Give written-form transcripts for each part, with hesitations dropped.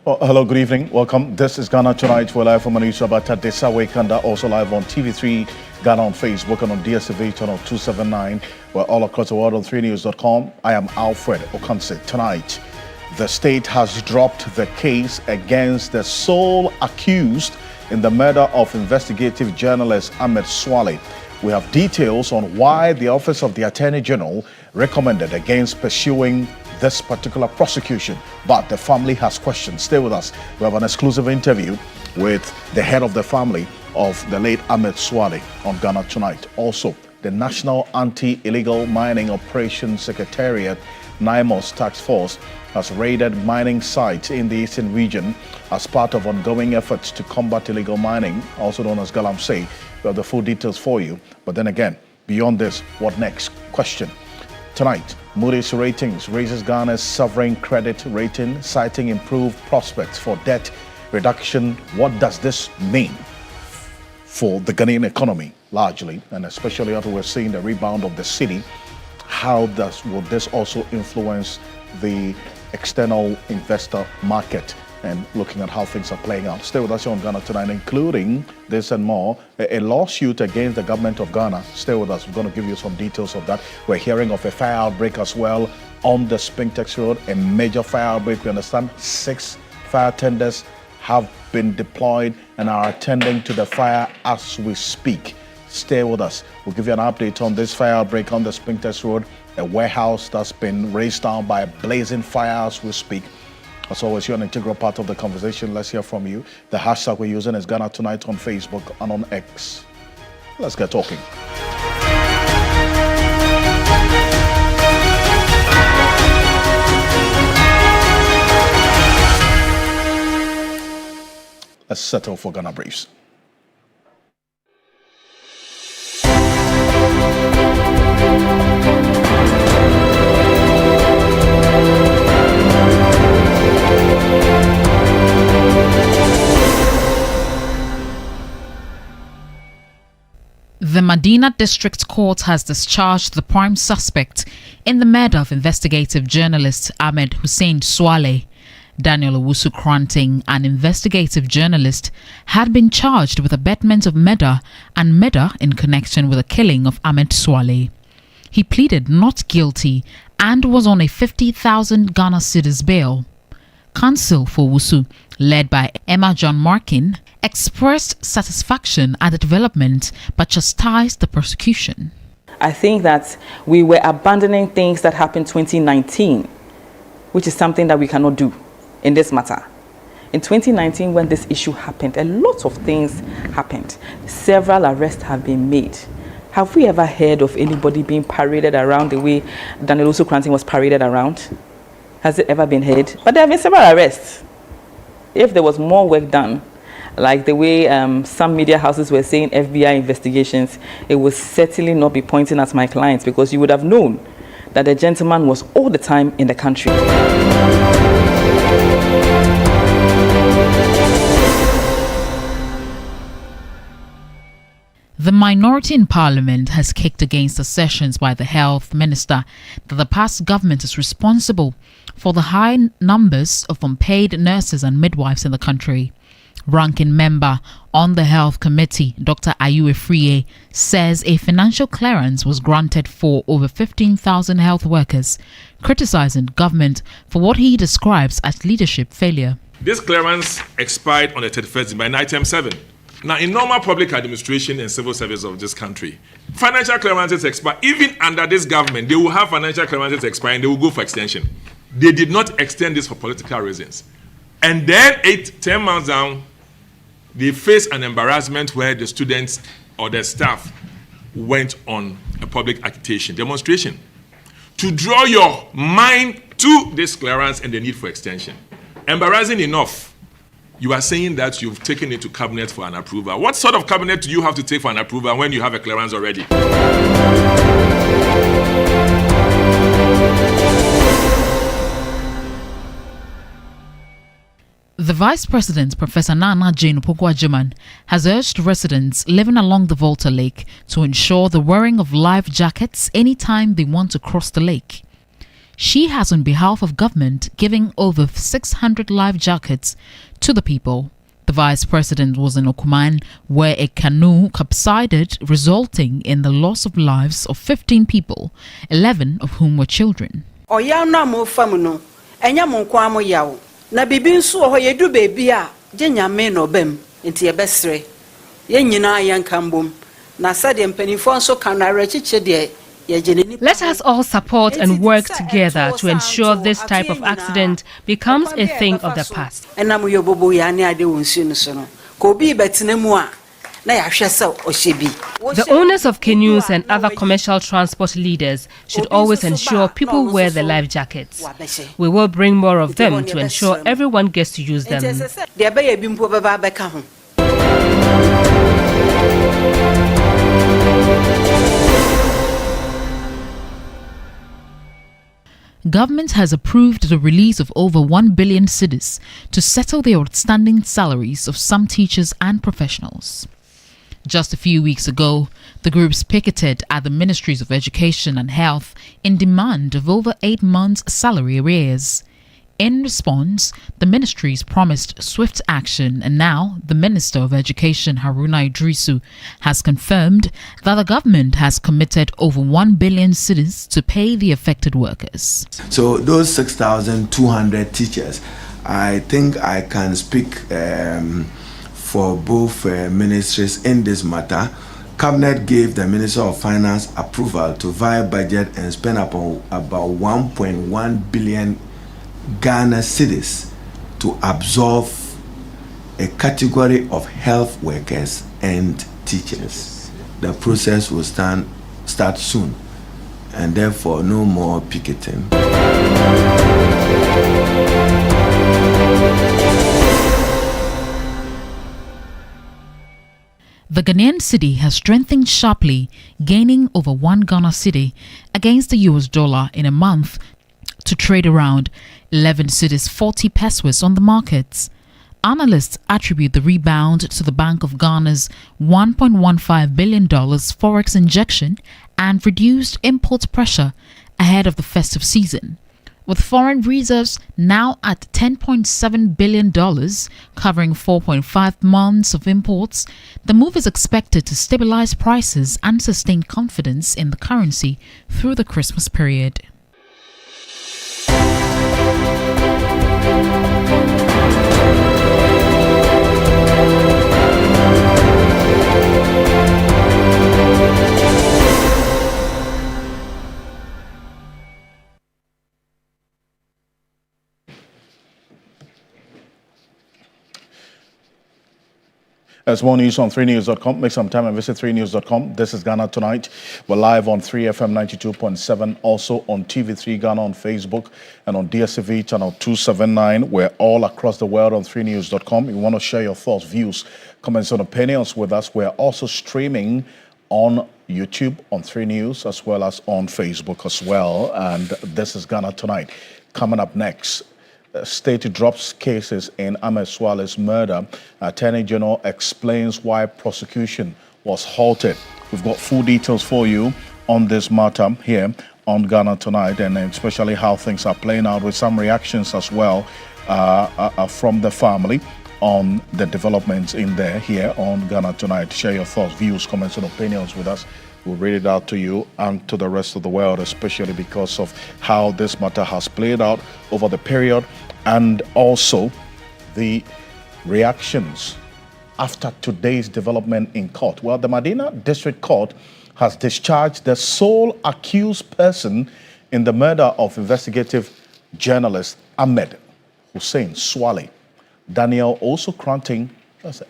Well, hello, good evening. Welcome. This is Ghana Tonight. We're live from Manisha Batadesa Wakanda, also live on TV3 Ghana on Facebook and on DSTV channel 279. We're all across the world on 3news.com. I am Alfred Ocansey. Tonight, the state has dropped the case against the sole accused in the murder of investigative journalist Ahmed Swale. We have details on why the Office of the Attorney General recommended against pursuing this particular prosecution, but the family has questions. Stay with us. We have an exclusive interview with the head of the family of the late Ahmed Swale on Ghana Tonight. Also, the National Anti-Illegal Mining Operations Secretariat, NIMOS Task Force, has raided mining sites in the eastern region as part of ongoing efforts to combat illegal mining, also known as Galamsey. We have the full details for you. But then again, beyond this, what next? Question. Tonight, Moody's Ratings raises Ghana's sovereign credit rating, citing improved prospects for debt reduction. What does this mean for the Ghanaian economy largely, and especially after we're seeing the rebound of the city? How will this also influence the external investor market and looking at how things are playing out? Stay with us here on Ghana Tonight, including this and more. A lawsuit against the government of Ghana. Stay with us. We're going to give you some details of that. We're hearing of a fire outbreak as well on the Spintex Road, a major fire outbreak. We understand 6 fire tenders have been deployed and are attending to the fire as we speak. Stay with us. We'll give you an update on this fire outbreak on the Spintex Road, a warehouse that's been razed down by a blazing fire as we speak. As always, you're an integral part of the conversation. Let's hear from you. The hashtag we're using is Ghana Tonight on Facebook and on X. Let's get talking. Let's settle for Ghana Briefs. The Medina District Court has discharged the prime suspect in the murder of investigative journalist Ahmed Hussein Swale. Daniel Owusu-Kranting, an investigative journalist, had been charged with abetment of murder and murder in connection with the killing of Ahmed Swale. He pleaded not guilty and was on a 50,000 Ghana cedis bail. Counsel for Owusu, led by Emma John Markin, expressed satisfaction at the development but chastised the prosecution. I think that we were abandoning things that happened 2019, which is something that we cannot do in this matter. In 2019, when this issue happened, a lot of things happened. Several arrests have been made. Have we ever heard of anybody being paraded around the way Daniel Owusu-Kranting was paraded around? Has it ever been heard? But there have been several arrests. If there was more work done, like the way some media houses were saying FBI investigations, it would certainly not be pointing at my clients, because you would have known that the gentleman was all the time in the country. The minority in Parliament has kicked against assertions by the Health Minister that the past government is responsible for the high numbers of unpaid nurses and midwives in the country. Ranking member on the Health Committee, Dr. Ayu Efriye, says a financial clearance was granted for over 15,000 health workers, criticizing government for what he describes as leadership failure. This clearance expired on the 31st by item 7. Now, in normal public administration and civil service of this country, financial clearances expire. Even under this government, they will have financial clearances expire and they will go for extension. They did not extend this for political reasons. And then 10 months down, they faced an embarrassment where the students or the staff went on a public agitation, demonstration, to draw your mind to this clearance and the need for extension. Embarrassing enough, you are saying that you've taken it to cabinet for an approval. What sort of cabinet do you have to take for an approval when you have a clearance already? The Vice President, Professor Nana Jane Opoku-Agyeman, has urged residents living along the Volta Lake to ensure the wearing of life jackets anytime they want to cross the lake. She has, on behalf of government, given over 600 life jackets to the people. The Vice President was in Okuman, where a canoe capsized, resulting in the loss of lives of 15 people, 11 of whom were children. Na bibi nso ho yedu bebi a genya me no bam nti ye besre ye nyina ye nkambom na sade mpanifo nso kanara chiche de ye geneni. Let us all support and work together to ensure this type of accident becomes a thing of the past. Enam yo bobo ya ne ade wonsu no so no ko bi betena mu a na ya hwe se ohyebi. The owners of canoes and other commercial transport leaders should always ensure people wear the life jackets. We will bring more of them to ensure everyone gets to use them. Government has approved the release of over 1 billion cedis to settle the outstanding salaries of some teachers and professionals. Just a few weeks ago, the groups picketed at the Ministries of Education and Health in demand of over 8 months' salary arrears. In response, the ministries promised swift action, and now the Minister of Education, Haruna Idrisu, has confirmed that the government has committed over 1 billion cedis to pay the affected workers. So those 6,200 teachers, I think I can speak for both ministries in this matter. Cabinet gave the Minister of Finance approval to via budget and spend about 1.1 billion Ghana cedis to absorb a category of health workers and teachers. The process will start soon, and therefore no more picketing. The Ghanaian cedi has strengthened sharply, gaining over 1 Ghana cedi against the US dollar in a month to trade around 11 cedis 40 pesos on the markets. Analysts attribute the rebound to the Bank of Ghana's $1.15 billion forex injection and reduced import pressure ahead of the festive season. With foreign reserves now at $10.7 billion, covering 4.5 months of imports, the move is expected to stabilize prices and sustain confidence in the currency through the Christmas period. As more news on 3news.com. Make some time and visit 3news.com. This is Ghana Tonight. We're live on 3FM 92.7, also on TV3 Ghana on Facebook and on DSTV channel 279. We're all across the world on 3news.com. You want to share your thoughts, views, comments, and opinions with us. We're also streaming on YouTube on 3 News as well as on Facebook as well. And this is Ghana Tonight. Coming up next, State drops cases in Ahmed Suale's murder. Attorney General explains why prosecution was halted. We've got full details for you on this matter here on Ghana Tonight, and especially how things are playing out, with some reactions as well from the family on the developments in there here on Ghana Tonight. Share your thoughts, views, comments, and opinions with us. We'll read it out to you and to the rest of the world, especially because of how this matter has played out over the period and also the reactions after today's development in court. Well, the Medina District Court has discharged the sole accused person in the murder of investigative journalist Ahmed Hussein Suale. Daniel, also granting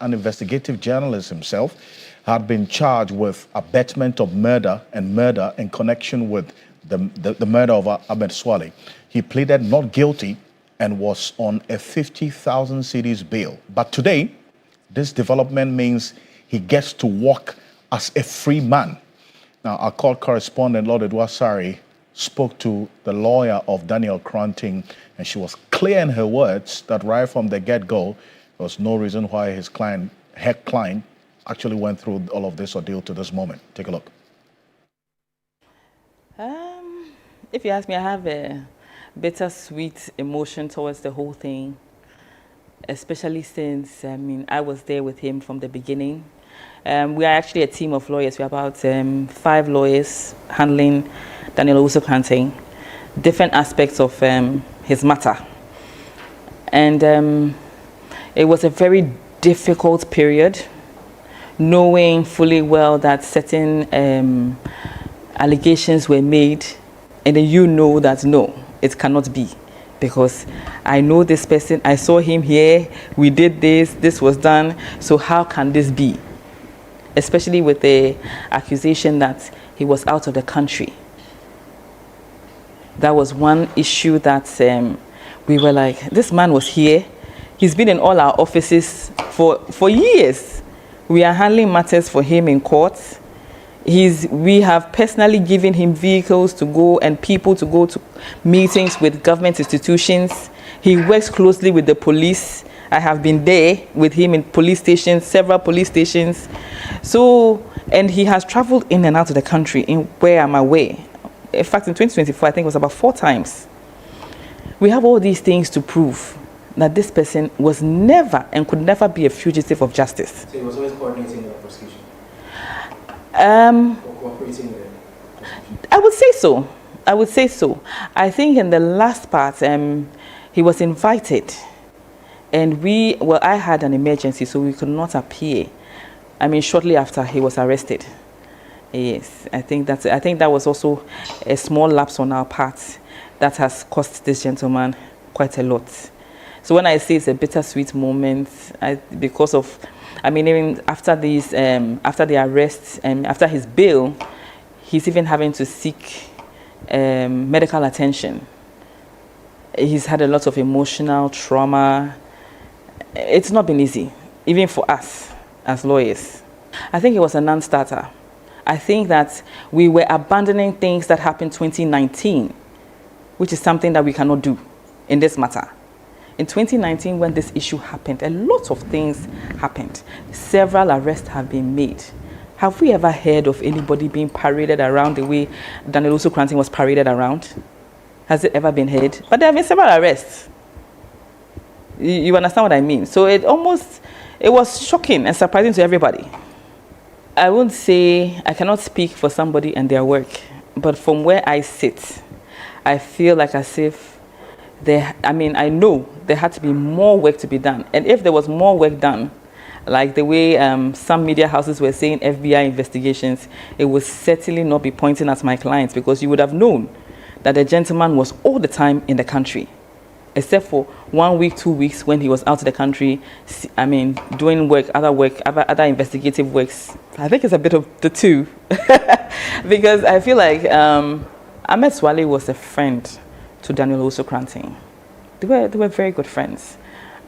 an investigative journalist himself, had been charged with abetment of murder in connection with the murder of Ahmed Swale. He pleaded not guilty and was on a 50,000 cedis bail. But today, this development means he gets to walk as a free man. Now, our court correspondent, Lord Edwasari, spoke to the lawyer of Daniel Kranting, and she was clear in her words that right from the get-go, there was no reason why her client actually went through all of this ordeal to this moment. Take a look. If you ask me, I have a bittersweet emotion towards the whole thing, especially since, I was there with him from the beginning. We are actually a team of lawyers. We're about 5 lawyers handling Daniel Ocansey, different aspects of his matter. And it was a very difficult period, knowing fully well that certain allegations were made, and then you know that no, it cannot be, because I know this person, I saw him here, we did this was done, so how can this be? Especially with the accusation that he was out of the country. That was one issue that we were like, this man was here, he's been in all our offices for years. We are handling matters for him in court. We have personally given him vehicles to go and people to go to meetings with government institutions. He works closely with the police. I have been there with him in police stations, several police stations. So, and he has traveled in and out of the country in where I'm away. In fact, in 2024, I think it was about 4 times. We have all these things to prove that this person was never and could never be a fugitive of justice. So he was always coordinating with the prosecution? Or cooperating with the prosecution? I would say so. I think in the last part, he was invited. And I had an emergency, so we could not appear. Shortly after he was arrested. Yes, I think that was also a small lapse on our part that has cost this gentleman quite a lot. So when I say it's a bittersweet moment, because of, even after the arrest and after his bail, he's even having to seek medical attention. He's had a lot of emotional trauma. It's not been easy, even for us as lawyers. I think it was a non-starter. I think that we were abandoning things that happened 2019, which is something that we cannot do in this matter. In 2019, when this issue happened, a lot of things happened. Several arrests have been made. Have we ever heard of anybody being paraded around the way Daniel Ocansey was paraded around? Has it ever been heard? But there have been several arrests. You understand what I mean? So it was shocking and surprising to everybody. I won't say, I cannot speak for somebody and their work, but from where I sit, I feel like as if I know there had to be more work to be done. And if there was more work done, like the way some media houses were saying FBI investigations, it would certainly not be pointing at my clients, because you would have known that the gentleman was all the time in the country, except for 1 week, 2 weeks when he was out of the country, doing other investigative works. I think it's a bit of the two. Because I feel like Ahmed Swale was a friend to Daniel Ocansey. They were very good friends.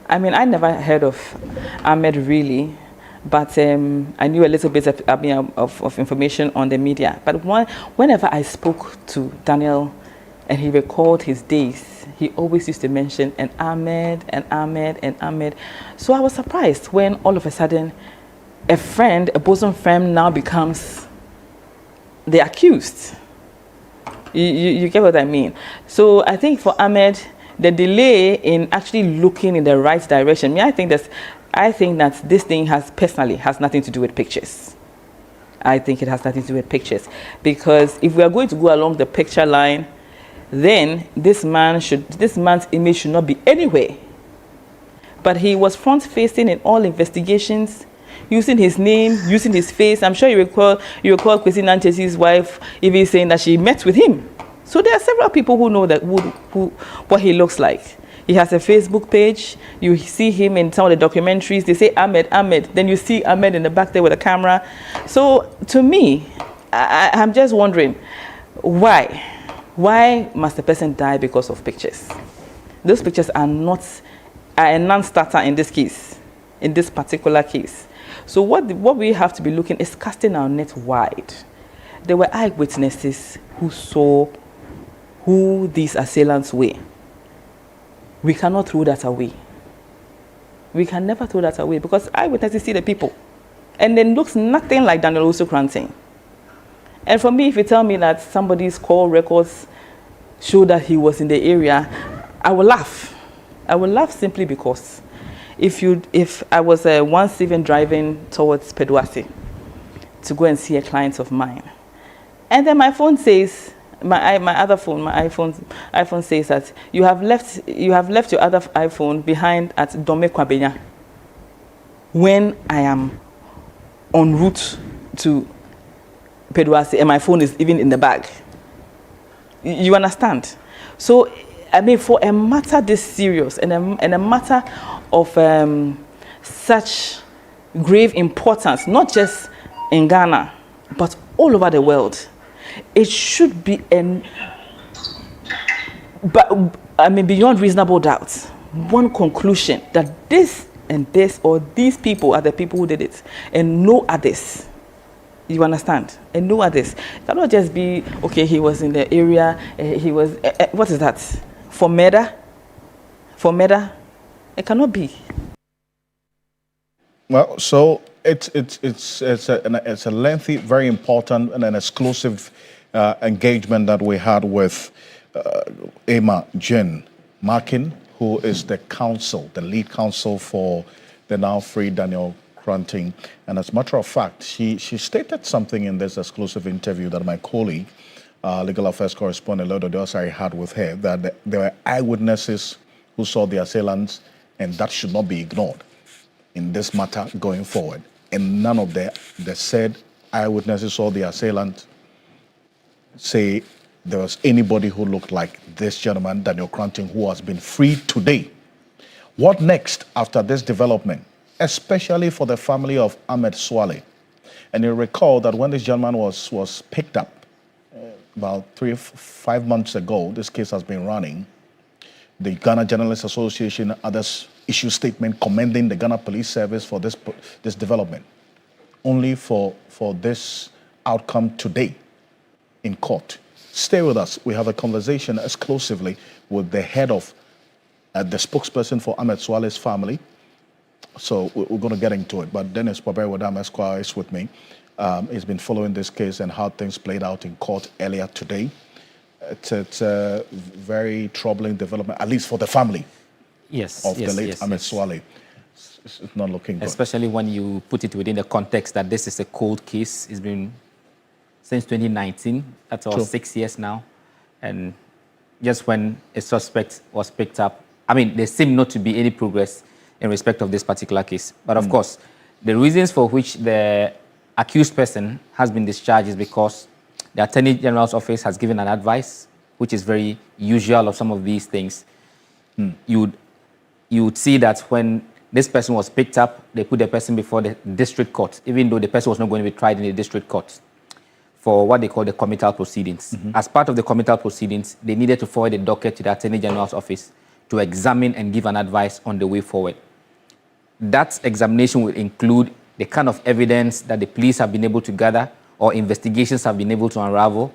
I never heard of Ahmed really, but I knew a little bit of information on the media. But whenever I spoke to Daniel and he recalled his days, he always used to mention Ahmed. So I was surprised when all of a sudden a bosom friend now becomes the accused. You get what I mean? So I think for Ahmed, the delay in actually looking in the right direction, I think that this thing has nothing to do with pictures. I think it has nothing to do with pictures, because if we are going to go along the picture line, then this man's image should not be anywhere. But he was front-facing in all investigations, using his name, using his face. I'm sure you recall Kwesi Nanchesi's wife even saying that she met with him. So there are several people who know that what he looks like. He has a Facebook page. You see him in some of the documentaries. They say Ahmed. Then you see Ahmed in the back there with a camera. So to me, I'm just wondering why. Why must the person die because of pictures? Those pictures are a non-starter in this case, in this particular case. So what we have to be looking is casting our net wide. There were eyewitnesses who saw who these assailants were. We cannot throw that away. We can never throw that away because eyewitnesses see the people. And then looks nothing like Daniel Ocansey. And for me, if you tell me that somebody's call records show that he was in the area, I will laugh. I will laugh simply because if I was once even driving towards Peduasi to go and see a client of mine, and then my phone says, my iPhone says that you have left your other iPhone behind at Dome Kwabenya when I am en route to Peduasi and my phone is even in the bag. You understand? So, I mean, for a matter this serious and a matter of such grave importance, not just in Ghana, but all over the world, it should be beyond reasonable doubt, one conclusion that this and this or these people are the people who did it and no others. You understand? And no others. It cannot just be, okay, he was in the area, he was, what is that? For murder? For murder? It cannot be. Well, so it's a lengthy, very important, and an exclusive engagement that we had with Emma Jane Markin, who is the counsel, the lead counsel for the now free Daniel Ocansey. And as a matter of fact, she stated something in this exclusive interview that my colleague, legal affairs correspondent Lodo Dosari, had with her, that there were eyewitnesses who saw the assailants, and that should not be ignored in this matter going forward. And none of the said eyewitnesses saw the assailant say there was anybody who looked like this gentleman, Daniel Ocansey, who has been freed today. What next after this development, especially for the family of Ahmed Swale? And you recall that when this gentleman was picked up about 3 or 5 months ago, this case has been running. The Ghana Journalists Association, others issue statement commending the Ghana Police Service for this development, only for this outcome today in court. Stay with us. We have a conversation exclusively with the head of the spokesperson for Ahmed Swale's family. So we're going to get into it. But Dennis Wadam Esquire is with me. He's been following this case and how things played out in court earlier today. It's a very troubling development, at least for the family of the late Ahmed Swale. It's not looking good. Especially when you put it within the context that this is a cold case. It's been since 2019. That's all 6 years now. And just when a suspect was picked up, I mean, there seemed not to be any progress in respect of this particular case. But of course, the reasons for which the accused person has been discharged is because the Attorney General's office has given an advice, which is very usual of some of these things. You would see that when this person was picked up, they put the person before the district court, even though the person was not going to be tried in the district court, for what they call the committal proceedings. As part of the committal proceedings, they needed to forward a docket to the Attorney General's office to examine and give an advice on the way forward. That examination will include the kind of evidence that the police have been able to gather or investigations have been able to unravel.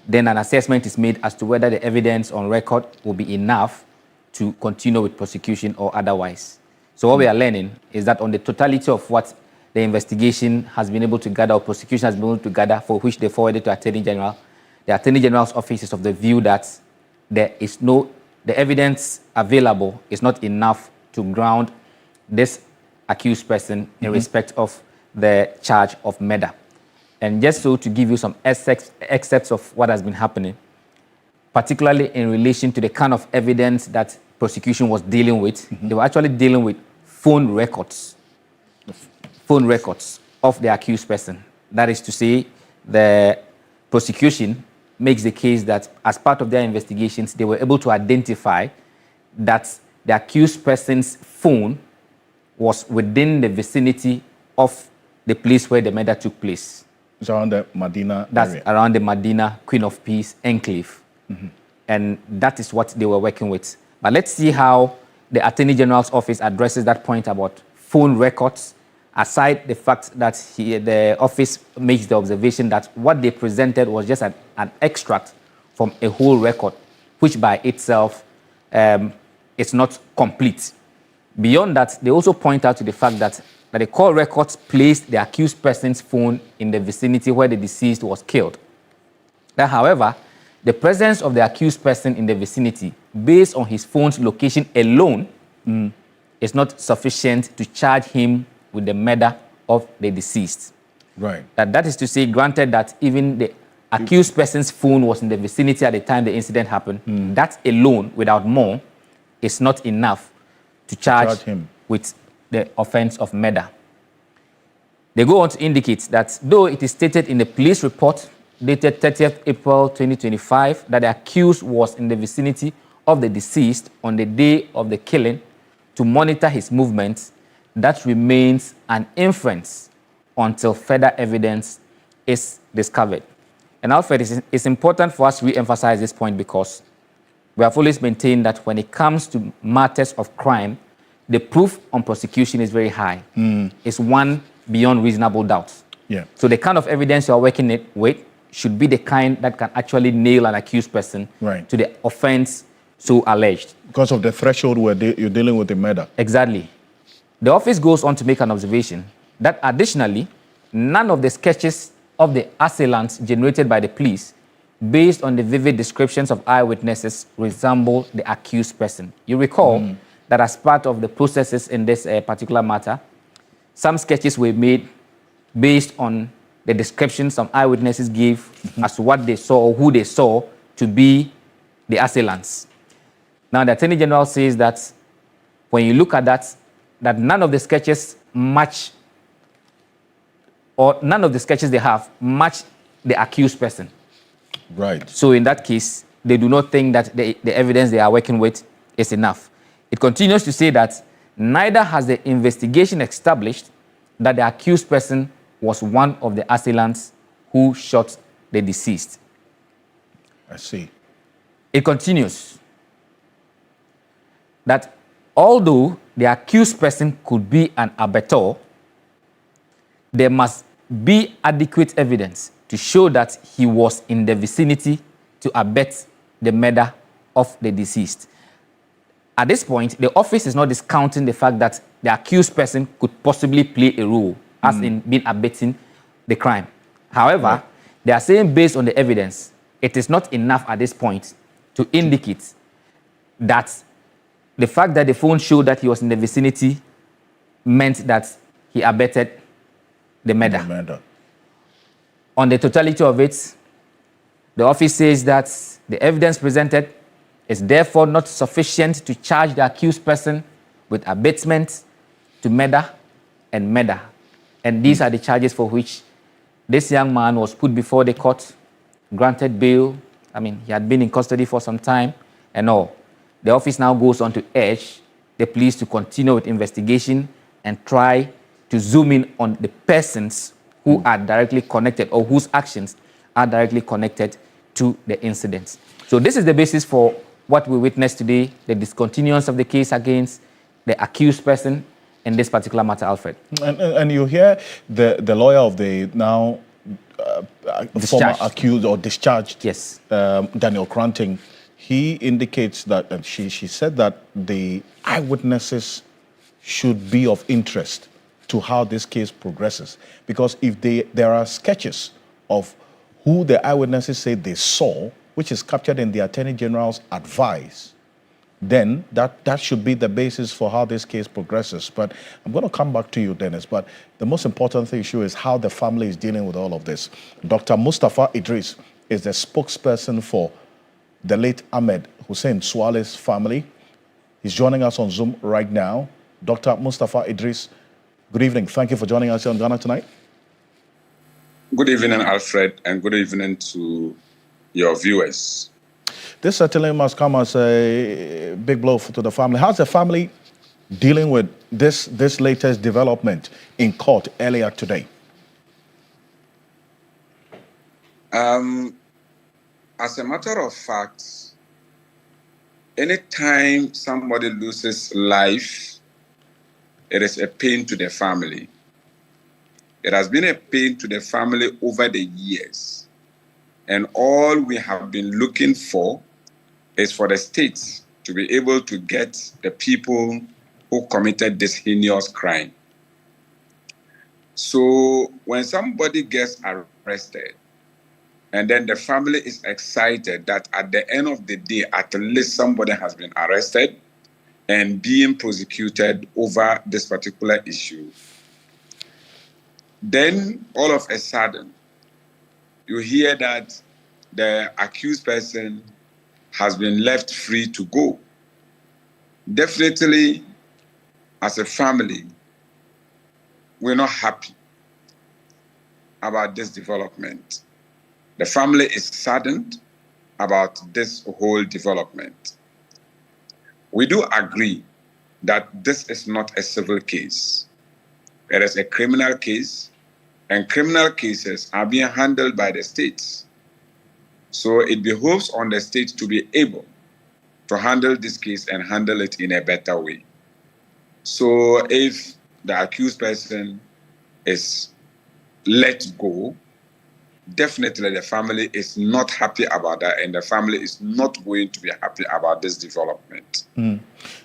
Then an assessment is made as to whether the evidence on record will be enough to continue with prosecution or otherwise. So what we are learning is that on the totality of what the investigation has been able to gather or prosecution has been able to gather, for which they forwarded to Attorney General, the Attorney General's office is of the view that the evidence available is not enough to ground this accused person in respect of the charge of murder. And just so to give you some excerpts of what has been happening, particularly in relation to the kind of evidence that prosecution was dealing with, they were actually dealing with phone records of the accused person. That is to say, the prosecution makes the case that as part of their investigations, they were able to identify that the accused person's phone was within the vicinity of the place where the murder took place. It's around the Medina That's area. around the Medina Queen of Peace enclave. And that is what they were working with. But let's see how the Attorney General's office addresses that point about phone records, aside the fact that the office makes the observation that what they presented was just an extract from a whole record, which by itself is not complete. Beyond that, they also point out to the fact that the call records placed the accused person's phone in the vicinity where the deceased was killed. That, however, the presence of the accused person in the vicinity, based on his phone's location alone, is not sufficient to charge him with the murder of the deceased. Right. That is to say, granted that even the accused person's phone was in the vicinity at the time the incident happened, that alone, without more, is not enough to charge him with the offense of murder. They go on to indicate that though it is stated in the police report dated 30th April 2025 that the accused was in the vicinity of the deceased on the day of the killing to monitor his movements, that remains an inference until further evidence is discovered. And Alfred, it's important for us to re-emphasize this point because we have always maintained that when it comes to matters of crime, the proof on prosecution is very high. It's one beyond reasonable doubt. Yeah. So the kind of evidence you're working with should be the kind that can actually nail an accused person to the offense so alleged. Because of the threshold where you're dealing with a murder. Exactly. The office goes on to make an observation that additionally, none of the sketches of the assailants generated by the police, based on the vivid descriptions of eyewitnesses, resemble the accused person. You recall that as part of the processes in this particular matter, some sketches were made based on the descriptions some eyewitnesses gave as to what they saw or who they saw to be the assailants. Now, the Attorney General says that when you look at that none of the sketches match, or none of the sketches they have match the accused person. Right. So in that case, they do not think that the evidence they are working with is enough. It continues to say that neither has the investigation established that the accused person was one of the assailants who shot the deceased. I see. It continues that although the accused person could be an abettor, there must be adequate evidence to show that he was in the vicinity to abet the murder of the deceased. At this point, the office is not discounting the fact that the accused person could possibly play a role as in being abetting the crime. However, they are saying based on the evidence, it is not enough at this point to indicate that the fact that the phone showed that he was in the vicinity meant that he abetted the murder. On the totality of it, the office says that the evidence presented is therefore not sufficient to charge the accused person with abetment to murder and murder. And these are the charges for which this young man was put before the court, granted bail. I mean, he had been in custody for some time and all. The office now goes on to urge the police to continue with investigation and try to zoom in on the persons who are directly connected or whose actions are directly connected to the incidents. So this is the basis for what we witnessed today, the discontinuance of the case against the accused person in this particular matter, Alfred. And you hear the lawyer of the now former accused or discharged, Daniel Cranting, he indicates that, and she said that the eyewitnesses should be of interest to how this case progresses. Because if there are sketches of who the eyewitnesses say they saw, which is captured in the Attorney General's advice, then that should be the basis for how this case progresses. But I'm going to come back to you, Dennis. But the most important issue is how the family is dealing with all of this. Dr. Mustafa Idris is the spokesperson for the late Ahmed Hussein Swale's family. He's joining us on Zoom right now. Dr. Mustafa Idris, good evening. Thank you for joining us here on Ghana Tonight. Good evening, Alfred, and good evening to your viewers. This certainly must come as a big blow to the family. How's the family dealing with this latest development in court earlier today? as a matter of fact, anytime somebody loses life, it is a pain to the family. It has been a pain to the family over the years. And all we have been looking for is for the states to be able to get the people who committed this heinous crime. So when somebody gets arrested, and then the family is excited that at the end of the day, at least somebody has been arrested and being prosecuted over this particular issue, then all of a sudden, you hear that the accused person has been left free to go. Definitely, as a family, we're not happy about this development. The family is saddened about this whole development. We do agree that this is not a civil case. It is a criminal case, and criminal cases are being handled by the states. So it behoves on the state to be able to handle this case and handle it in a better way. So if the accused person is let go, definitely the family is not happy about that, and the family is not going to be happy about this development.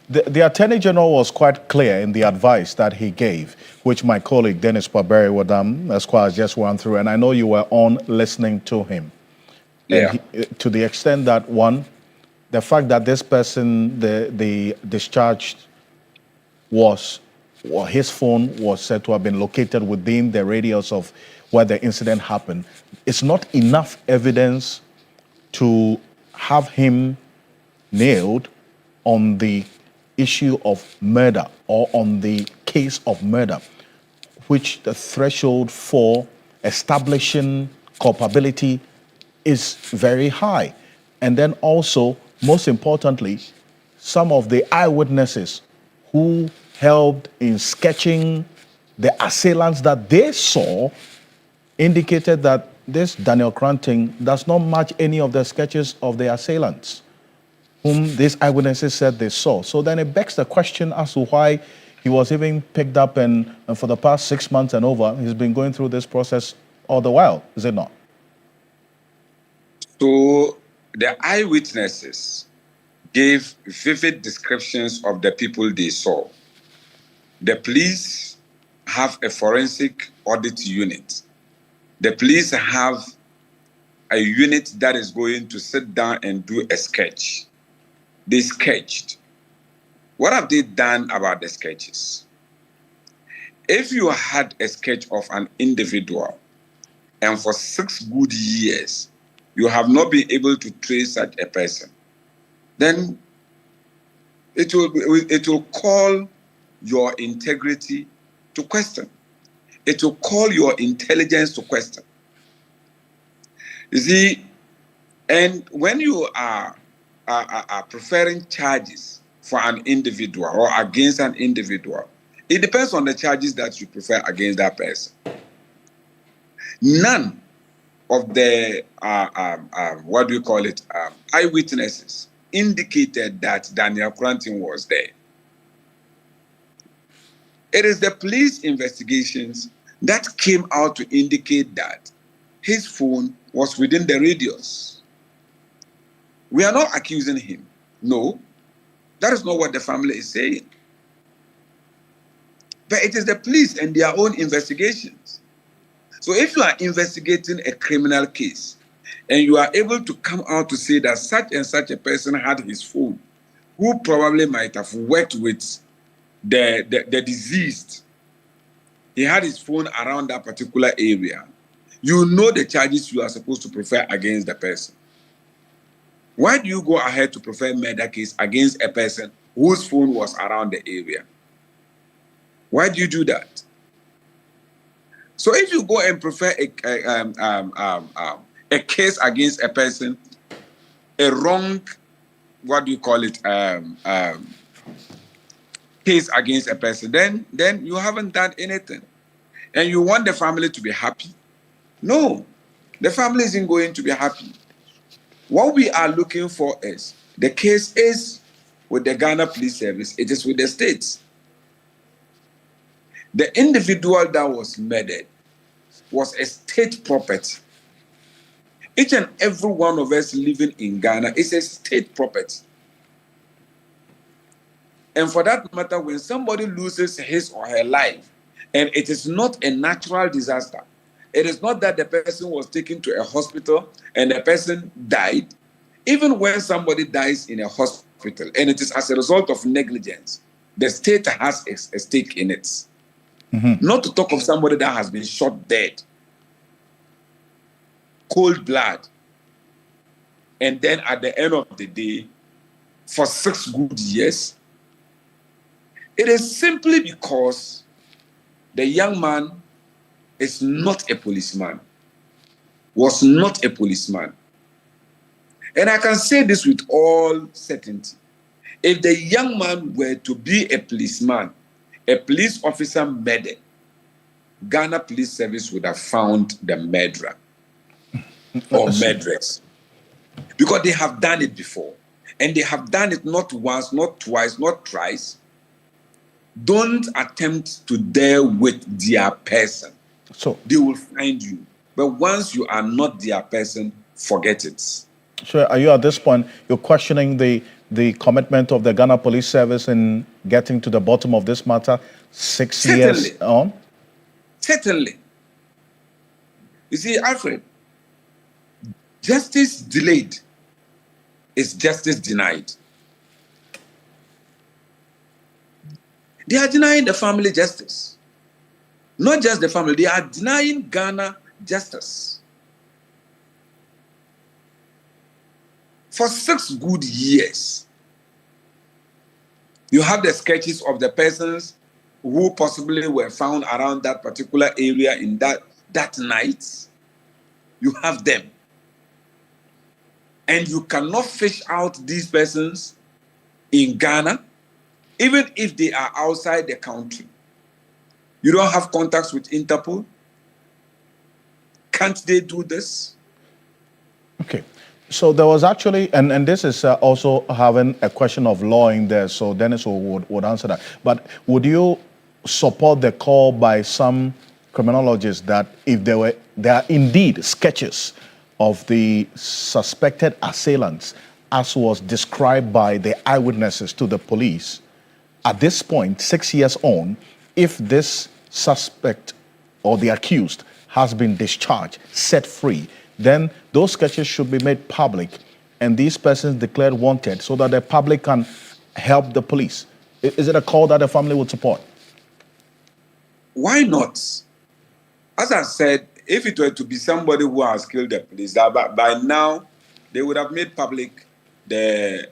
The Attorney General was quite clear in the advice that he gave, which my colleague Dennis Paberi Wadam Esquire just went through, and I know you were on listening to him. Yeah. To the extent that, one, the fact that this person, the discharged was, or his phone was said to have been located within the radius of where the incident happened, it's not enough evidence to have him nailed on the issue of murder or on the case of murder, which the threshold for establishing culpability is very high. And then also, most importantly, some of the eyewitnesses who helped in sketching the assailants that they saw indicated that this Daniel Cranting does not match any of the sketches of the assailants whom these eyewitnesses said they saw. So then it begs the question as to why he was even picked up and for the past 6 months and over, he's been going through this process all the while, is it not? So the eyewitnesses gave vivid descriptions of the people they saw. The police have a forensic audit unit. The police have a unit that is going to sit down and do a sketch. They sketched. What have they done about the sketches? If you had a sketch of an individual and for 6 good years, you have not been able to trace such a person, then it will call your integrity to question. It will call your intelligence to question. You see, and when you are preferring charges for an individual or against an individual, it depends on the charges that you prefer against that person. None of the eyewitnesses indicated that Daniel Cranting was there. It is the police investigations that came out to indicate that his phone was within the radius. We are not accusing him. No, that is not what the family is saying. But it is the police and their own investigations. So if you are investigating a criminal case and you are able to come out to say that such and such a person had his phone, who probably might have worked with the deceased, he had his phone around that particular area, you know the charges you are supposed to prefer against the person. Why do you go ahead to prefer murder case against a person whose phone was around the area? Why do you do that? So if you go and prefer a case against a person, a wrong, case against a person, then you haven't done anything. And you want the family to be happy? No, the family isn't going to be happy. What we are looking for is, the case is with the Ghana Police Service, it is with the states. The individual that was murdered was a state property. Each and every one of us living in Ghana is a state property. And for that matter, when somebody loses his or her life, and it is not a natural disaster, it is not that the person was taken to a hospital and the person died. Even when somebody dies in a hospital and it is as a result of negligence, the state has a stake in it. Not to talk of somebody that has been shot dead, cold blood, and then at the end of the day, for 6 good years, it is simply because the young man is not a policeman, was not a policeman. And I can say this with all certainty. If the young man were to be a policeman, a police officer murdered, Ghana Police Service would have found the murderer or murderers. Because they have done it before. And they have done it not once, not twice, not thrice. Don't attempt to deal with their person. So they will find you. But once you are not their person, forget it. So are you at this point, you're questioning the commitment of the Ghana Police Service in getting to the bottom of this matter 6 years on? Certainly. You see, Alfred, justice delayed is justice denied. They are denying the family justice. Not just the family, they are denying Ghana justice. For 6 good years, you have the sketches of the persons who possibly were found around that particular area in that night. You have them. And you cannot fish out these persons in Ghana, even if they are outside the country. You don't have contacts with Interpol. Can't they do this? Okay. So there was actually, and this is also having a question of law in there, so Dennis would answer that. But would you support the call by some criminologists that if there are indeed sketches of the suspected assailants, as was described by the eyewitnesses to the police, at this point, 6 years on, if this suspect or the accused has been discharged, set free, then those sketches should be made public and these persons declared wanted so that the public can help the police. Is it a call that the family would support? Why not? As I said, if it were to be somebody who has killed the police, by now they would have made public the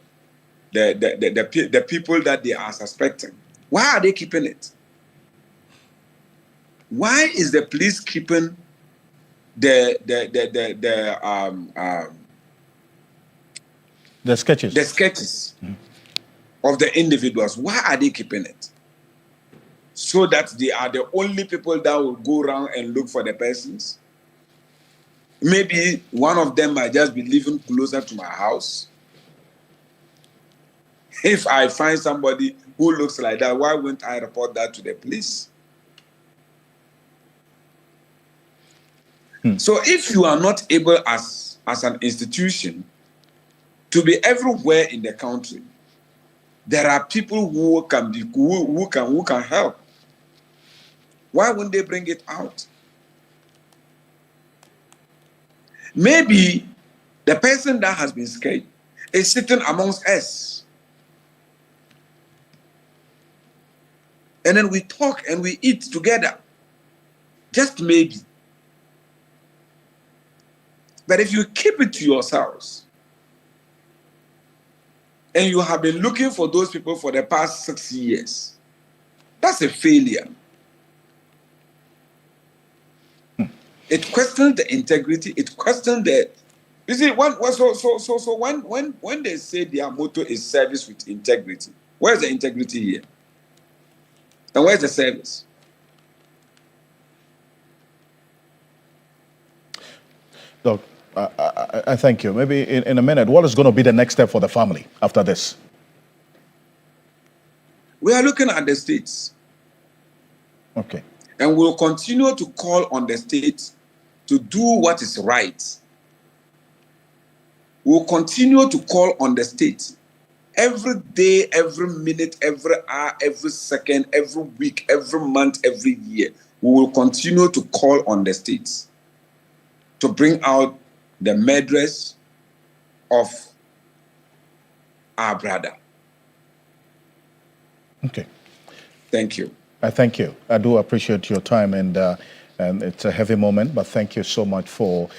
people that they are suspecting. Why are they keeping it? Why is the police keeping the sketches? The sketches of the individuals. Why are they keeping it? So that they are the only people that will go around and look for the persons. Maybe one of them might just be living closer to my house. If I find somebody who looks like that, why wouldn't I report that to the police? So if you are not able as an institution to be everywhere in the country, there are people who can help. Why wouldn't they bring it out? Maybe the person that has been scared is sitting amongst us. And then we talk and we eat together. Just maybe. But if you keep it to yourselves, and you have been looking for those people for the past 6 years, that's a failure. It questions the integrity. It questions the. You see, when they say their motto is service with integrity, where's the integrity here? And where's the service? Look, I thank you. Maybe in a minute, what is going to be the next step for the family after this? We are looking at the states. Okay. And we'll continue to call on the states to do what is right. We'll continue to call on the states every day, every minute, every hour, every second, every week, every month, every year. We will continue to call on the states to bring out the murderers of our brother. Okay. Thank you. I thank you. I do appreciate your time, and it's a heavy moment, but thank you so much for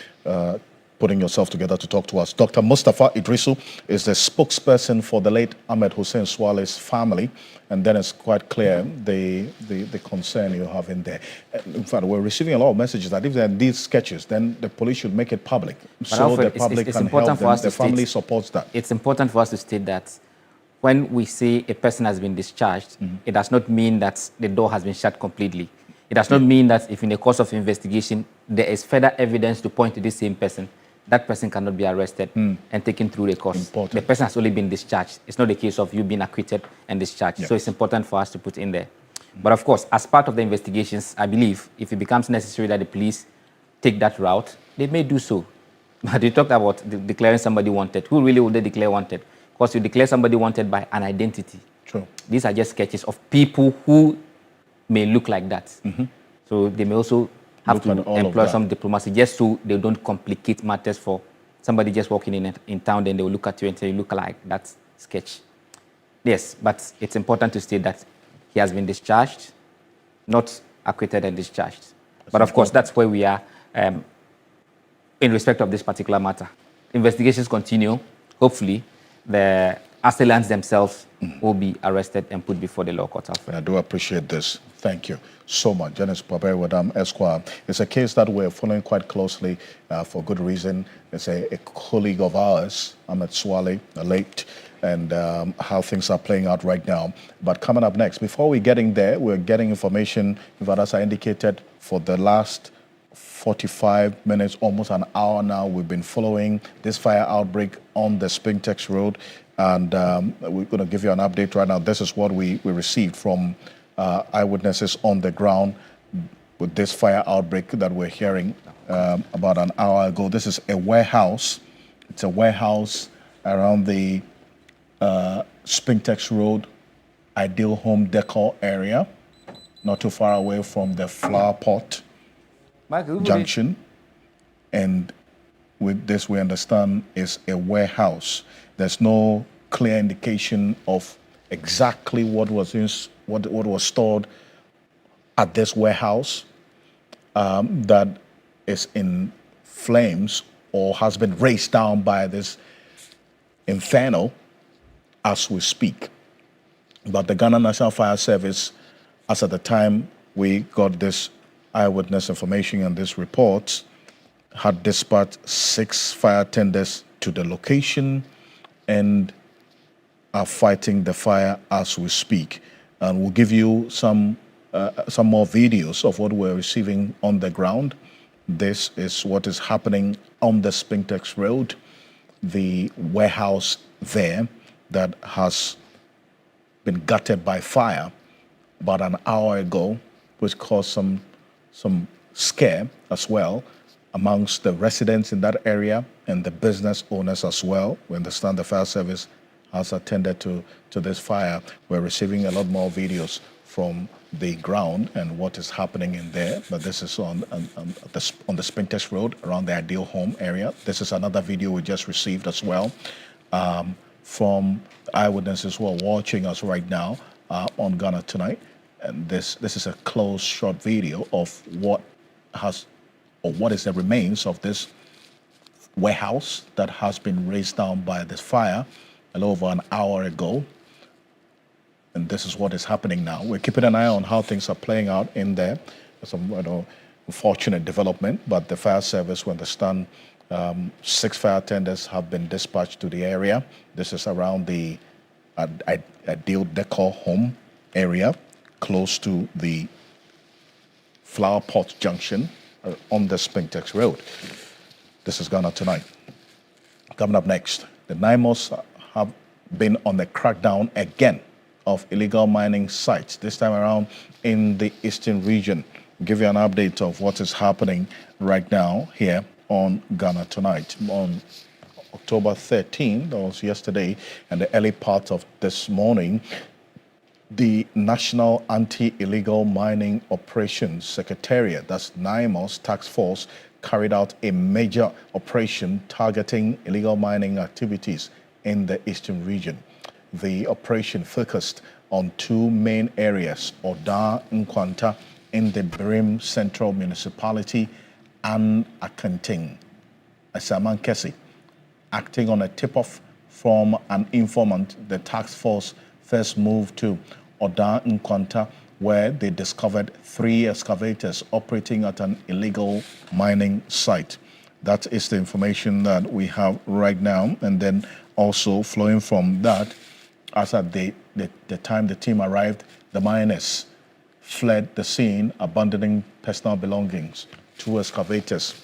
putting yourself together to talk to us. Dr. Mustafa Idrisu is the spokesperson for the late Ahmed Hussein Swale's family, and then it's quite clear the concern you have in there. In fact, we're receiving a lot of messages that if there are these sketches, then the police should make it public, so Alfred, the public it's can important help for them. us to The family state, supports that. It's important for us to state that when we say a person has been discharged, it does not mean that the door has been shut completely. It does not mean that if in the course of investigation there is further evidence to point to this same person, that person cannot be arrested and taken through the course. Important. The person has only been discharged. It's not the case of you being acquitted and discharged. Yes. So it's important for us to put in there. But of course, as part of the investigations, I believe if it becomes necessary that the police take that route, they may do so. But you talked about declaring somebody wanted. Who really would they declare wanted? Because you declare somebody wanted by an identity. True. These are just sketches of people who may look like that. So they may also have Look at to all of employ that. some diplomacy just so they don't complicate matters for somebody just walking in town, then they will look at you and say, you look like that sketch. Yes, but it's important to state that he has been discharged, not acquitted and discharged. But of course, that's where we are in respect of this particular matter. Investigations continue. Hopefully, the assailants themselves will be arrested and put before the law court. I do appreciate this. Thank you so much. Janice Pape-Wadam Esquire. It's a case that we're following quite closely for good reason. It's a colleague of ours, Ahmed Swale, late, and how things are playing out right now. But coming up next, before we getting there, we're getting information, as I indicated, for the last 45 minutes, almost an hour now, we've been following this fire outbreak on the Spintex Road. And we're going to give you an update right now. This is what we received from eyewitnesses on the ground with this fire outbreak that we're hearing about an hour ago. This is a warehouse. It's a warehouse around the Spintex Road, Ideal Home Decor area, not too far away from the Flower Pot Junction. And with this, we understand is a warehouse. There's no clear indication of exactly what was stored at this warehouse that is in flames or has been raised down by this inferno as we speak. But the Ghana National Fire Service, as at the time we got this eyewitness information and this report, had dispatched 6 fire tenders to the location and are fighting the fire as we speak. And we'll give you some more videos of what we're receiving on the ground. This is what is happening on the Spintex Road, the warehouse there that has been gutted by fire about an hour ago, which caused some scare as well amongst the residents in that area and the business owners as well. We understand the fire service has attended to this fire. We're receiving a lot more videos from the ground and what is happening in there. But this is on the Spintex Road around the Ideal Home area. This is another video we just received as well from eyewitnesses who are watching us right now on Ghana Tonight. And this is a close shot video of what is the remains of this warehouse that has been raised down by this fire a little over an hour ago. And this is what is happening now. We're keeping an eye on how things are playing out in there. Some unfortunate development, but the fire service, we understand 6 fire tenders have been dispatched to the area. This is around the Ideal Decor Home area, close to the Flower Pot Junction on the Spintex Road. This is Ghana Tonight. Coming up next, the NIMOS have been on the crackdown again of illegal mining sites, this time around in the eastern region. We'll give you an update of what is happening right now here on Ghana Tonight. On October 13th, that was yesterday, and the early part of this morning, the National Anti-Illegal Mining Operations Secretariat, that's NIMOS Task Force, carried out a major operation targeting illegal mining activities in the eastern region. The operation focused on two main areas, Oda Nkwanta in the Birim Central Municipality and Akanting. Asaman Kesi, acting on a tip-off from an informant, the task force first moved to Oda Nkwanta, where they discovered 3 excavators operating at an illegal mining site. That is the information that we have right now. And then also flowing from that, as at the time the team arrived, the miners fled the scene, abandoning personal belongings. 2 excavators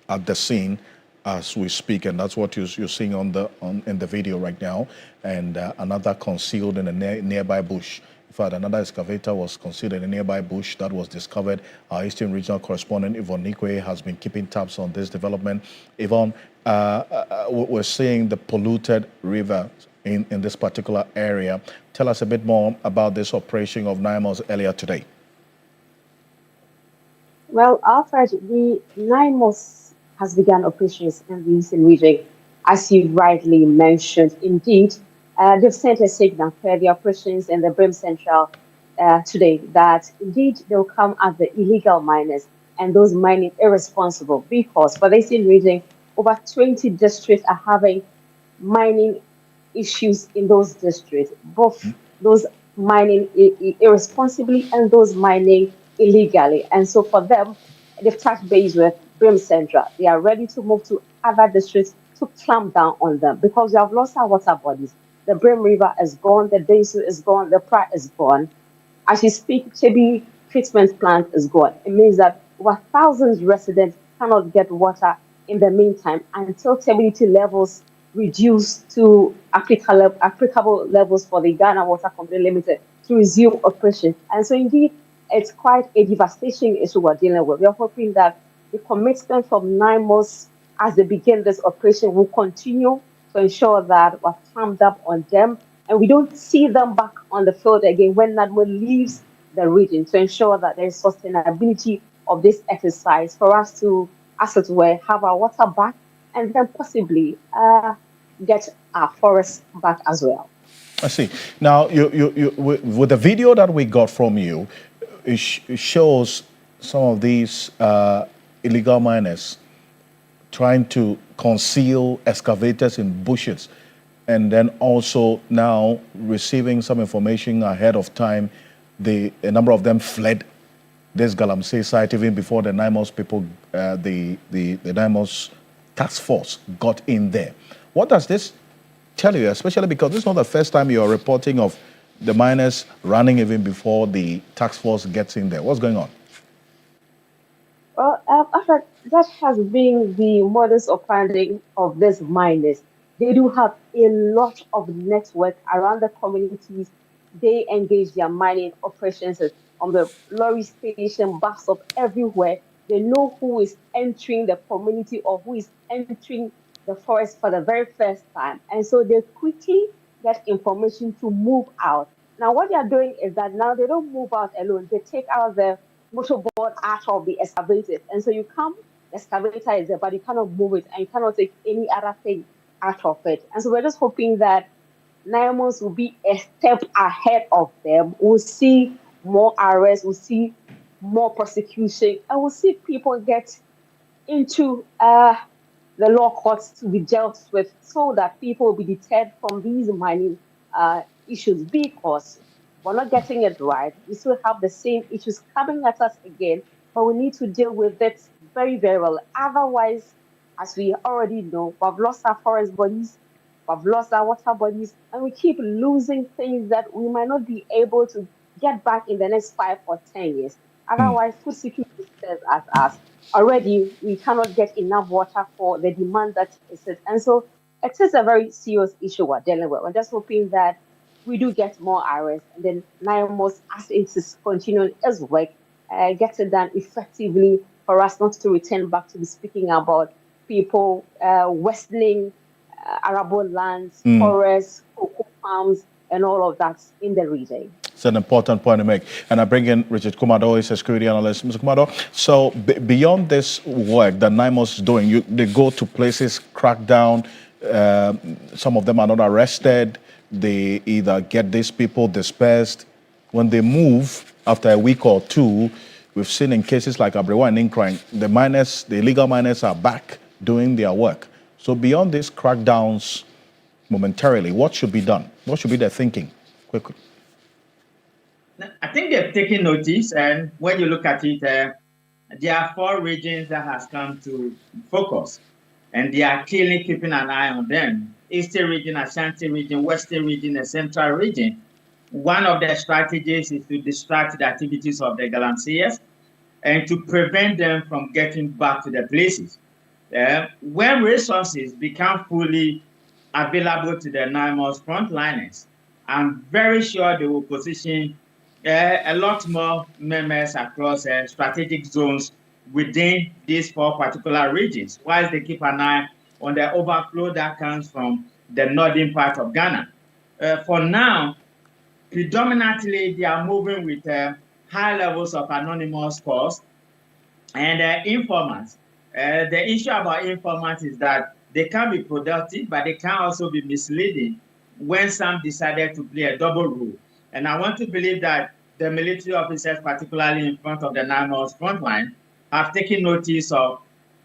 at the scene as we speak, and that's what you're seeing in the video right now, and another concealed in a nearby bush. In fact, another excavator was concealed in a nearby bush that was discovered. Our Eastern Regional correspondent Yvonne Nikwe has been keeping tabs on this development. Yvonne, we're seeing the polluted river in this particular area. Tell us a bit more about this operation of NIMOS earlier today. Well, Alfred, the NIMOS has begun operations in the Eastern region, as you rightly mentioned. Indeed, they've sent a signal for the operations in the Birim Central today that indeed they'll come at the illegal miners and those mining irresponsible, because for the Eastern region, over 20 districts are having mining issues in those districts, both those mining irresponsibly and those mining illegally. And so for them, they've touched base with Birim Central. They are ready to move to other districts to clamp down on them, because we have lost our water bodies. The Birim River is gone, the Densu is gone, the Pra is gone. As you speak, Chebi treatment plant is gone. It means that over thousands of residents cannot get water in the meantime until stability levels reduce to applicable levels for the Ghana Water Company Limited to resume operation. And so indeed, it's quite a devastating issue we're dealing with. We're hoping that the commitment from NIMOS as they begin this operation will continue to ensure that we're clamped up on them and we don't see them back on the field again when NADMO leaves the region, to ensure that there is sustainability of this exercise for us to, as it were, have our water back and then possibly get our forests back as well. I see. Now, with the video that we got from you, it shows some of these illegal miners trying to conceal excavators in bushes, and then also now receiving some information ahead of time. A number of them fled this Galamsey site even before the NIMOS people, the NIMOS task force got in there. What does this tell you, especially because this is not the first time you are reporting of the miners running even before the task force gets in there? What's going on? Well, Alfred, that has been the modus operandi of these miners. They do have a lot of network around the communities. They engage their mining operations on the lorry station, bus stop, everywhere. They know who is entering the community or who is entering the forest for the very first time. And so they quickly get information to move out. Now, what they are doing is that now they don't move out alone. They take out the motorboard out of the excavator. And so you come, the excavator is there, but you cannot move it and you cannot take any other thing out of it. And so we're just hoping that NIMOS will be a step ahead of them. We'll see more arrests, we'll see more prosecution, and we'll see people get into the law courts to be dealt with, so that people will be deterred from these mining issues, because we're not getting it right. We still have the same issues coming at us again, but we need to deal with it very, very well. Otherwise, as we already know, we've lost our forest bodies, we've lost our water bodies, and we keep losing things that we might not be able to get back in the next 5 or 10 years. Otherwise, food security says as us. already we cannot get enough water for the demand that is it. And so it is a very serious issue we're dealing with. We're just hoping that we do get more arrests and then NIMOS, as it is continuing its work, gets it done effectively for us not to return back to be speaking about people westering arable lands, forests, cocoa farms, and all of that in the region. It's an important point to make. And I bring in Richard Kumado, he's a security analyst. Mr. Kumado, so beyond this work that NIMOS is doing, they go to places, crack down, some of them are not arrested, they either get these people dispersed. When they move, after a week or two, we've seen in cases like Abrewa and Inkrang, the illegal miners are back doing their work. So beyond these crackdowns, momentarily, what should be done? What should be their thinking? Quickly. I think they've taken notice, and when you look at it, there are 4 regions that has come to focus, and they are clearly keeping an eye on them. Eastern region, Ashanti region, Western region, and Central region. One of their strategies is to distract the activities of the Galamseyers and to prevent them from getting back to their places. When resources become fully available to the NIMOS frontliners, I'm very sure they will position a lot more members across strategic zones within these 4 particular regions, whilst they keep an eye on the overflow that comes from the northern part of Ghana. For now, predominantly, they are moving with high levels of anonymous calls and informants. The issue about informants is that they can be productive, but they can also be misleading when some decided to play a double role. And I want to believe that the military officers, particularly in front of the NIMOS frontline, have taken notice of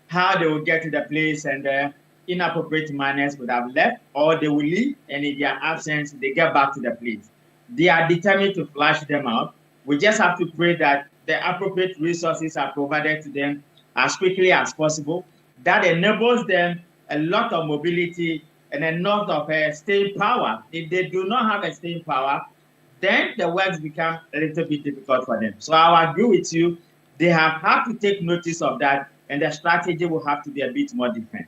how they will get to the place and inappropriate miners would have left, or they will leave, and in their absence, they get back to the place. They are determined to flush them out. We just have to pray that the appropriate resources are provided to them as quickly as possible. That enables them a lot of mobility and a lot of staying power. If they do not have a staying power, then the works become a little bit difficult for them. So I agree with you. They have had to take notice of that, and the strategy will have to be a bit more different.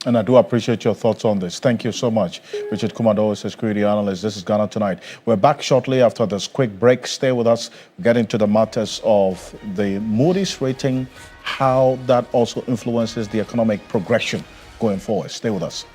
And I do appreciate your thoughts on this. Thank you so much. Richard Kumado is a security analyst. This is Ghana Tonight. We're back shortly after this quick break. Stay with us. Get into the matters of the Moody's rating, how that also influences the economic progression going forward. Stay with us.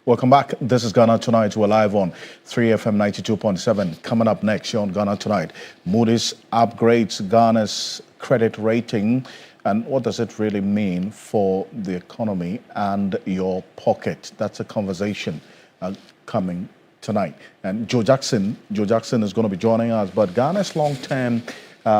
Welcome back. This is Ghana Tonight. We're live on 3FM 92.7. Coming up next here on Ghana Tonight, Moody's upgrades Ghana's credit rating. And what does it really mean for the economy and your pocket? That's a conversation coming tonight. And Joe Jackson is going to be joining us. But Ghana's long-term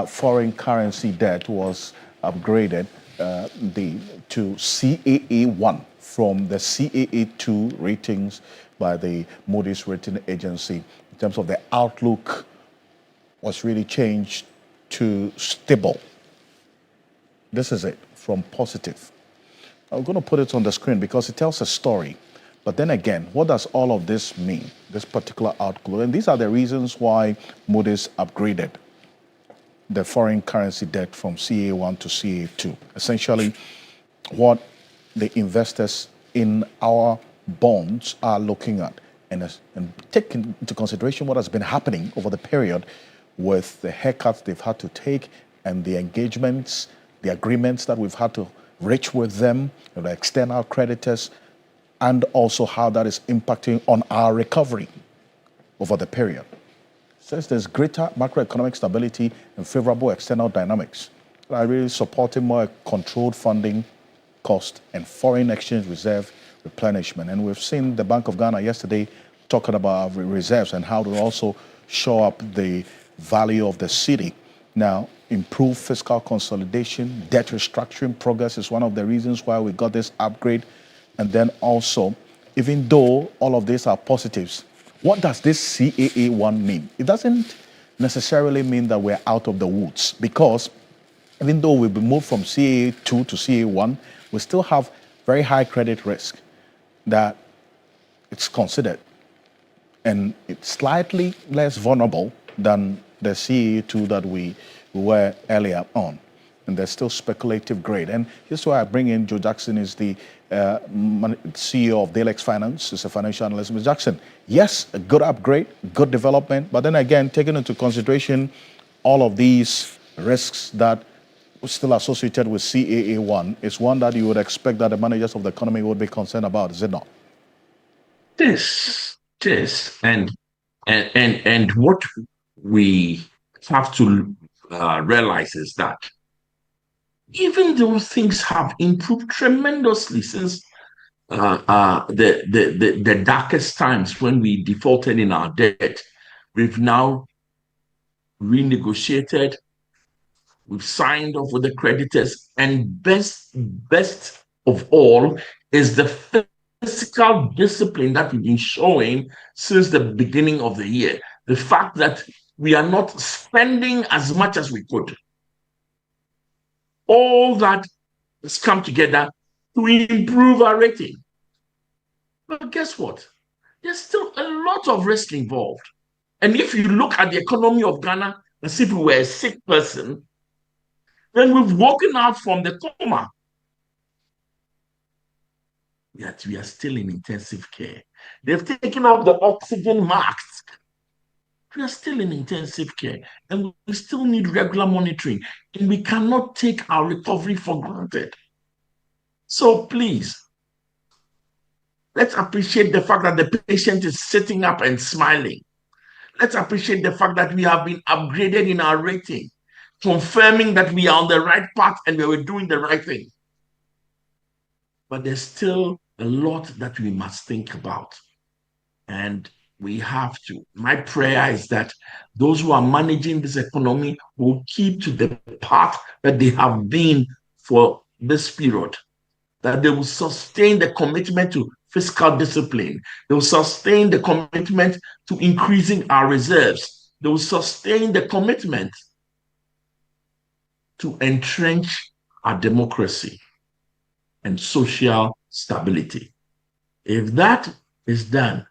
foreign currency debt was upgraded to CAA1 from the CAA2 ratings by the Moody's rating agency. In terms of the outlook, was really changed to stable. This is it, from positive. I'm going to put it on the screen because it tells a story. But then again, what does all of this mean, this particular outlook? And these are the reasons why Moody's upgraded the foreign currency debt from CA1 to CA2. Essentially, what the investors in our bonds are looking at and taking into consideration what has been happening over the period with the haircuts they've had to take and the engagements, the agreements that we've had to reach with them, the external creditors, and also how that is impacting on our recovery over the period. Says there's greater macroeconomic stability and favorable external dynamics. I really supporting more controlled funding cost and foreign exchange reserve replenishment. And we've seen the Bank of Ghana yesterday talking about reserves and how to also show up the value of the city. Now, improved fiscal consolidation, debt restructuring progress is one of the reasons why we got this upgrade. And then also, even though all of these are positives, what does this CAA1 mean? It doesn't necessarily mean that we're out of the woods, because even though we've been moved from CAA2 to CA1, we still have very high credit risk that it's considered. And it's slightly less vulnerable than the CAA2 that we were earlier on. And there's still speculative grade. And here's why I bring in Joe Jackson, is the CEO of Dalex Finance, is a financial analyst. Mr. Jackson, yes, a good upgrade, good development, but then again, taking into consideration all of these risks that are still associated with CAA1, is one that you would expect that the managers of the economy would be concerned about, is it not? This, and what we have to realize is that even though things have improved tremendously since the darkest times when we defaulted in our debt, we've now renegotiated, we've signed off with the creditors, and best of all is the fiscal discipline that we've been showing since the beginning of the year. The fact that we are not spending as much as we could. All that has come together to improve our rating. But guess what? There's still a lot of risk involved. And if you look at the economy of Ghana as if we were a sick person, then we've woken out from the coma. Yet we are still in intensive care. They've taken out the oxygen masks. We are still in intensive care, and we still need regular monitoring, and we cannot take our recovery for granted. So please, let's appreciate the fact that the patient is sitting up and smiling. Let's appreciate the fact that we have been upgraded in our rating, confirming that we are on the right path and we were doing the right thing. But there's still a lot that we must think about, and we have to. My prayer is that those who are managing this economy will keep to the path that they have been for this period, that they will sustain the commitment to fiscal discipline. They will sustain the commitment to increasing our reserves. They will sustain the commitment to entrench our democracy and social stability. If that is done,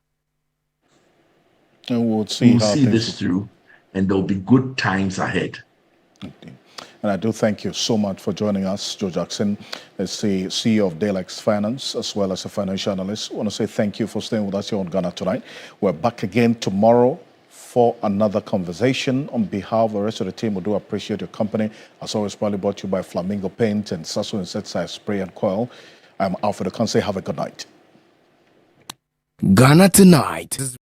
and we'll see this through, and there'll be good times ahead. Okay. And I do thank you so much for joining us, Joe Jackson, as the CEO of Dalex Finance, as well as a financial analyst. I want to say thank you for staying with us here on Ghana Tonight. We're back again tomorrow for another conversation. On behalf of the rest of the team, we do appreciate your company. As always, probably brought to you by Flamingo Paint and Sasso Insecticide Spray and Coil. I'm Alfred Ocansey. Have a good night. Ghana Tonight.